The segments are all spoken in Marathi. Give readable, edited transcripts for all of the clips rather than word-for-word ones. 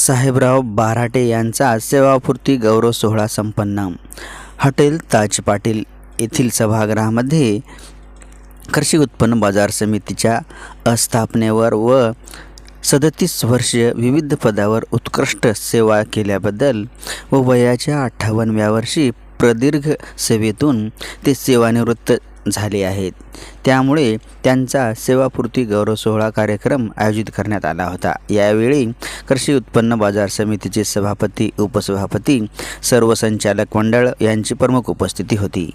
साहेबराव बाराटे यांचा सेवापूर्ती गौरव सोहळा संपन्न. हॉटेल ताज पाटील येथील सभागृहामध्ये कृषी उत्पन्न बाजार समितीच्या स्थापनेवर व 37 वर्षे विविध पदावर उत्कृष्ट सेवा केल्याबद्दल व वयाच्या 58व्या वर्षी प्रदीर्घ सेवेतून ते सेवानिवृत्त झाले आहेत, त्यामुळे त्यांचा सेवापूर्ती गौरव सोहळा कार्यक्रम आयोजित करण्यात आला होता. यावेळी कृषी उत्पन्न बाजार समितीचे सभापती, उपसभापती, सर्व संचालक मंडळ यांची प्रमुख उपस्थिती होती.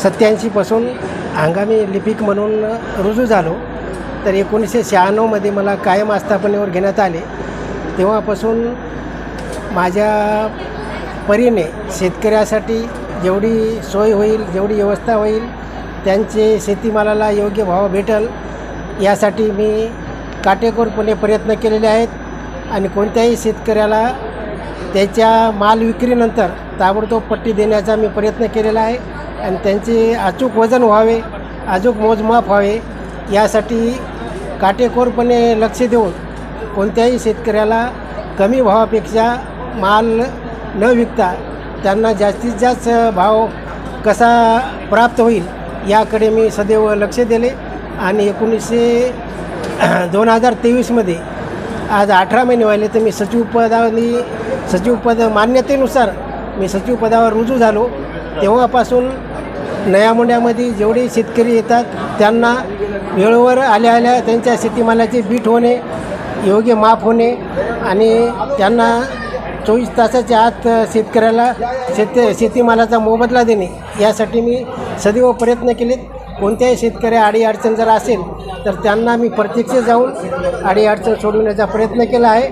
87 पासून हंगामी लिपिक म्हणून रुजू झालो. तर 1996 मध्ये मला कायम आस्थापनेवर घेण्यात आले. तेव्हापासून माझ्या परीने शेतकऱ्यासाठी जेवढी सोय होईल, जेवढी व्यवस्था होईल, त्यांचे शेतीमालाला योग्य भाव भेटेल यासाठी मी काटेकोरपणे प्रयत्न केलेले आहेत. आणि कोणत्याही शेतकऱ्याला त्याच्या माल विक्रीनंतर ताबडतोब पट्टी देण्याचा मी प्रयत्न केलेला आहे. आणि त्यांचे अचूक वजन व्हावे, अचूक मोजमाप व्हावे यासाठी काटेकोरपणे लक्ष देऊन कोणत्याही शेतकऱ्याला कमी भावापेक्षा माल न विकता त्यांना जास्तीत जास्त भाव कसा प्राप्त होईल याकडे मी सदैव लक्ष दिले. आणि 2023 मध्ये आज 18 महिने व्हायले तर मी सचिव पद मान्यतेनुसार मी सचिव पदावर रुजू झालो. तेव्हापासून नयामुंड्यामध्ये जेवढे शेतकरी येतात त्यांना वेळेवर आल्या त्यांच्या शेतीमालाचे बीट होणे, योग्य माप होणे आणि त्यांना 24 तासाच्या आत शेतकऱ्याला शेतीमालाचा मोबदला देणे यासाठी मी सदैव प्रयत्न केलेत. कोणत्याही शेतकऱ्या अडीअडचण जर असेल तर त्यांना मी प्रत्यक्ष जाऊन अडीअडचण सोडवण्याचा प्रयत्न केला आहे.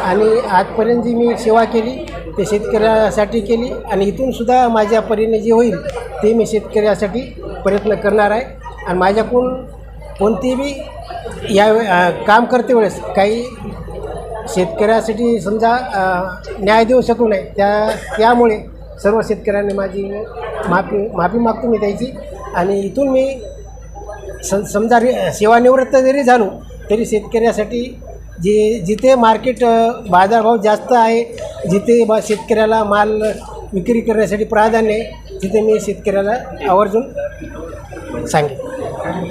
आणि आजपर्यंत जी मी सेवा केली ते शेतकऱ्यासाठी केली आणि इथूनसुद्धा माझ्या परीने जे होईल ते मी शेतकऱ्यासाठी प्रयत्न करणार आहे. आणि माझ्याकडून कोणतीही या काम करते वेळेस काही शेतकऱ्यासाठी समजा न्याय देऊ शकू नये, त्यामुळे सर्व शेतकऱ्यांनी माझी माफी मागतो मी त्याची. आणि इथून मी समजा सेवानिवृत्त जरी झालो तरी शेतकऱ्यासाठी जिथे मार्केट बाजारभाव जास्त आहे, जिथे शेतकऱ्याला माल विक्री करण्यासाठी प्राधान्य आहे, तिथे मी शेतकऱ्याला आवर्जून सांगेन.